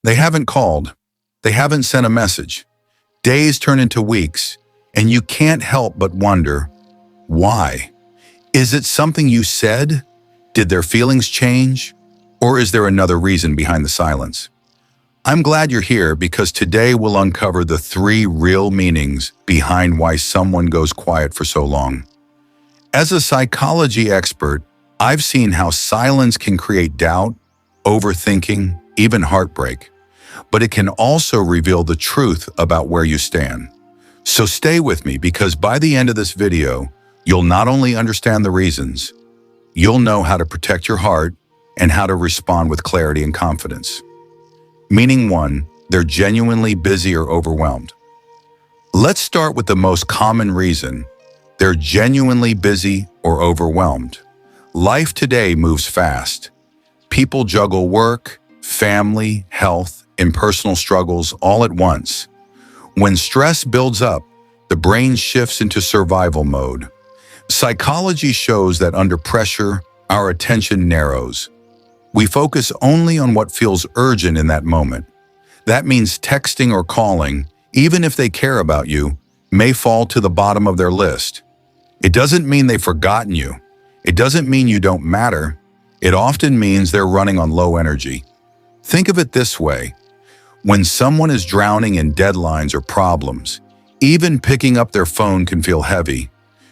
They haven't called. They haven't sent a message. Days turn into weeks, and you can't help but wonder, why? Is it something you said? Did their feelings change? Or is there another reason behind the silence? I'm glad you're here because today we'll uncover the 3 real meanings behind why someone goes quiet for so long. As a psychology expert, I've seen how silence can create doubt, overthinking, even heartbreak. But it can also reveal the truth about where you stand. So stay with me because by the end of this video, you'll not only understand the reasons, you'll know how to protect your heart and how to respond with clarity and confidence. Meaning 1, they're genuinely busy or overwhelmed. Let's start with the most common reason. They're genuinely busy or overwhelmed. Life today moves fast. People juggle work, family, health, and personal struggles all at once. When stress builds up, the brain shifts into survival mode. Psychology shows that under pressure, our attention narrows. We focus only on what feels urgent in that moment. That means texting or calling, even if they care about you, may fall to the bottom of their list. It doesn't mean they've forgotten you. It doesn't mean you don't matter. It often means they're running on low energy. Think of it this way. When someone is drowning in deadlines or problems, even picking up their phone can feel heavy.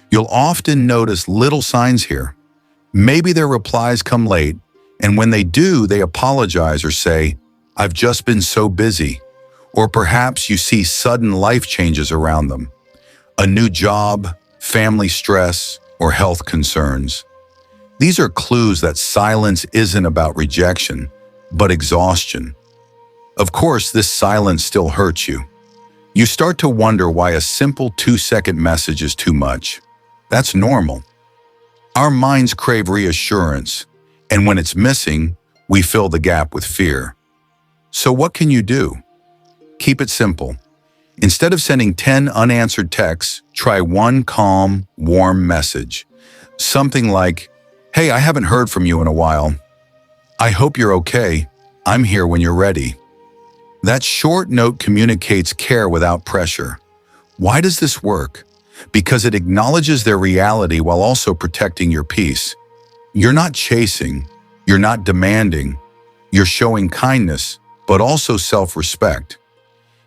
You'll often notice little signs here. Maybe their replies come late, and when they do, they apologize or say, "I've just been so busy." Or perhaps you see sudden life changes around them. A new job, family stress, or health concerns. These are clues that silence isn't about rejection, but exhaustion. Of course, this silence still hurts you. You start to wonder why a simple 2-second message is too much. That's normal. Our minds crave reassurance, and when it's missing, we fill the gap with fear. So what can you do? Keep it simple. Instead of sending 10 unanswered texts, try one calm, warm message. Something like, "Hey, I haven't heard from you in a while. I hope you're okay. I'm here when you're ready." That short note communicates care without pressure. Why does this work? Because it acknowledges their reality while also protecting your peace. You're not chasing, you're not demanding, you're showing kindness, but also self-respect.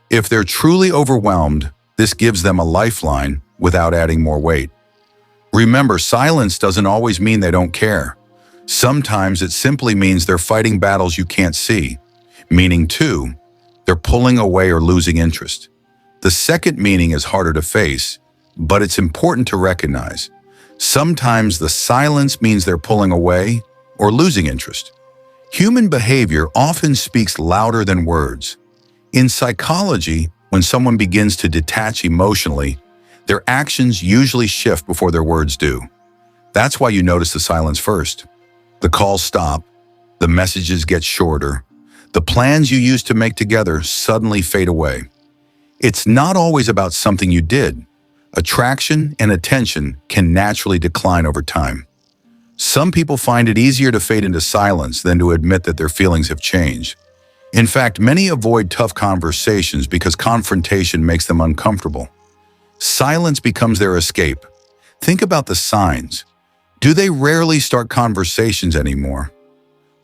If they're truly overwhelmed, this gives them a lifeline without adding more weight. Remember, silence doesn't always mean they don't care. Sometimes it simply means they're fighting battles you can't see. Meaning 2, they're pulling away or losing interest. The second meaning is harder to face, but it's important to recognize. Sometimes the silence means they're pulling away or losing interest. Human behavior often speaks louder than words. In psychology, when someone begins to detach emotionally, their actions usually shift before their words do. That's why you notice the silence first. The calls stop, the messages get shorter, the plans you used to make together suddenly fade away. It's not always about something you did. Attraction and attention can naturally decline over time. Some people find it easier to fade into silence than to admit that their feelings have changed. In fact, many avoid tough conversations because confrontation makes them uncomfortable. Silence becomes their escape. Think about the signs. Do they rarely start conversations anymore?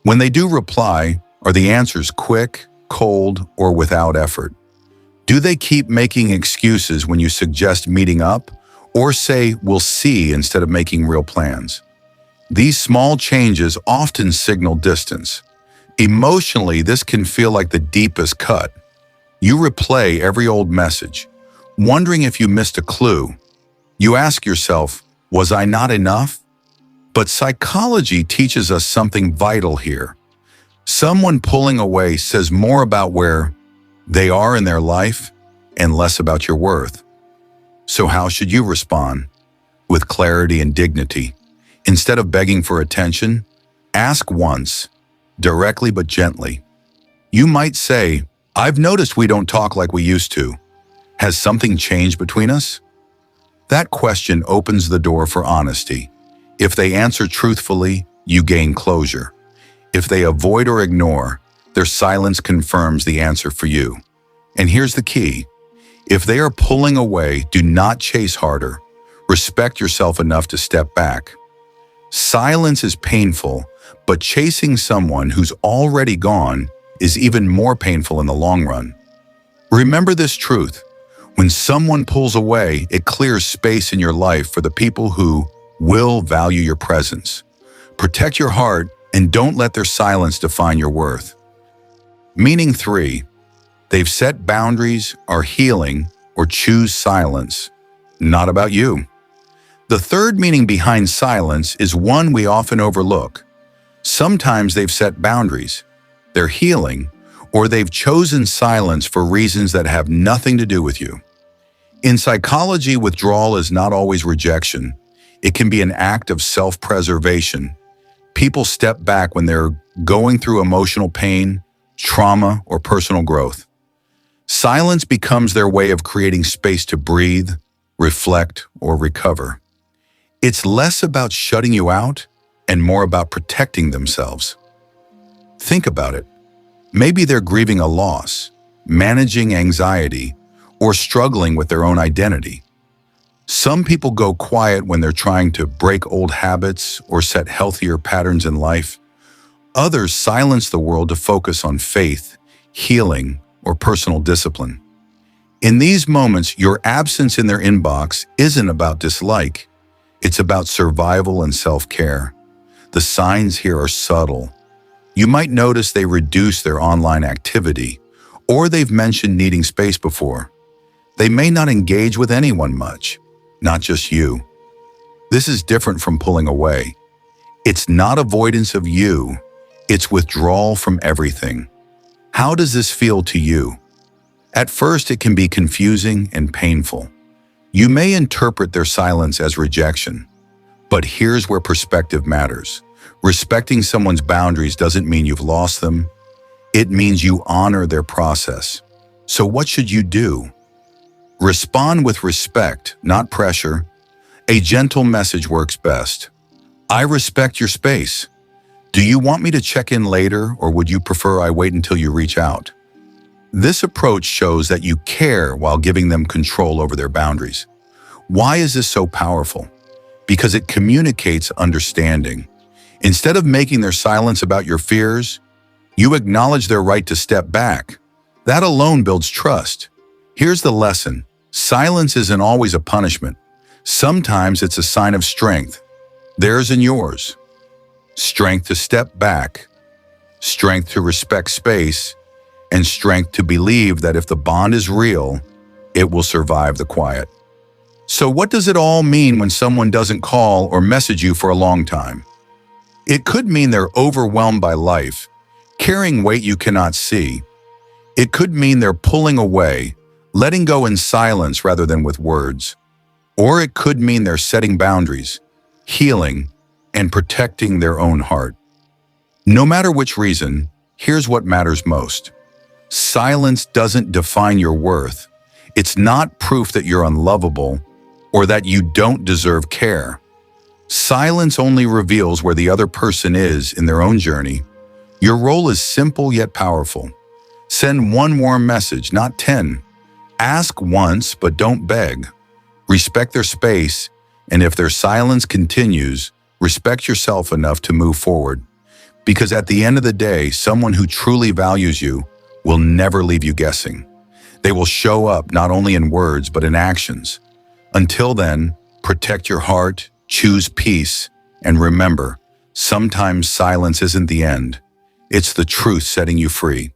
When they do reply, are the answers quick, cold, or without effort? Do they keep making excuses when you suggest meeting up, or say, "we'll see," instead of making real plans? These small changes often signal distance. Emotionally, this can feel like the deepest cut. You replay every old message, wondering if you missed a clue. You ask yourself, was I not enough? But psychology teaches us something vital here. Someone pulling away says more about where they are in their life and less about your worth. So how should you respond? With clarity and dignity. Instead of begging for attention, ask once, directly but gently. You might say, "I've noticed we don't talk like we used to. Has something changed between us?" That question opens the door for honesty. If they answer truthfully, you gain closure. If they avoid or ignore, their silence confirms the answer for you. And here's the key. If they are pulling away, do not chase harder. Respect yourself enough to step back. Silence is painful, but chasing someone who's already gone is even more painful in the long run. Remember this truth. When someone pulls away, it clears space in your life for the people who will value your presence. Protect your heart and don't let their silence define your worth. Meaning 3, they've set boundaries, are healing, or choose silence. Not about you. The third meaning behind silence is one we often overlook. Sometimes they've set boundaries, they're healing, or they've chosen silence for reasons that have nothing to do with you. In psychology, withdrawal is not always rejection. It can be an act of self-preservation. People step back when they're going through emotional pain, trauma, or personal growth. Silence becomes their way of creating space to breathe, reflect, or recover. It's less about shutting you out and more about protecting themselves. Think about it. Maybe they're grieving a loss, managing anxiety, or struggling with their own identity. Some people go quiet when they're trying to break old habits or set healthier patterns in life. Others silence the world to focus on faith, healing, or personal discipline. In these moments, your absence in their inbox isn't about dislike. It's about survival and self-care. The signs here are subtle. You might notice they reduce their online activity, or they've mentioned needing space before. They may not engage with anyone much, not just you. This is different from pulling away. It's not avoidance of you, it's withdrawal from everything. How does this feel to you? At first, it can be confusing and painful. You may interpret their silence as rejection, but here's where perspective matters. Respecting someone's boundaries doesn't mean you've lost them. It means you honor their process. So what should you do? Respond with respect, not pressure. A gentle message works best. I respect your space. Do you want me to check in later, or would you prefer I wait until you reach out? This approach shows that you care while giving them control over their boundaries. Why is this so powerful? Because it communicates understanding. Instead of making their silence about your fears, you acknowledge their right to step back. That alone builds trust. Here's the lesson. Silence isn't always a punishment. Sometimes it's a sign of strength, theirs and yours. Strength to step back, strength to respect space, and strength to believe that if the bond is real, it will survive the quiet. So what does it all mean when someone doesn't call or message you for a long time? It could mean they're overwhelmed by life, carrying weight you cannot see. It could mean they're pulling away, letting go in silence rather than with words. Or it could mean they're setting boundaries, healing, and protecting their own heart. No matter which reason, here's what matters most. Silence doesn't define your worth. It's not proof that you're unlovable or that you don't deserve care. Silence only reveals where the other person is in their own journey. Your role is simple yet powerful. Send one warm message, not 10. Ask once, but don't beg. Respect their space, and if their silence continues, respect yourself enough to move forward. Because at the end of the day, someone who truly values you will never leave you guessing. They will show up not only in words, but in actions. Until then, protect your heart, choose peace, and remember, sometimes silence isn't the end. It's the truth setting you free.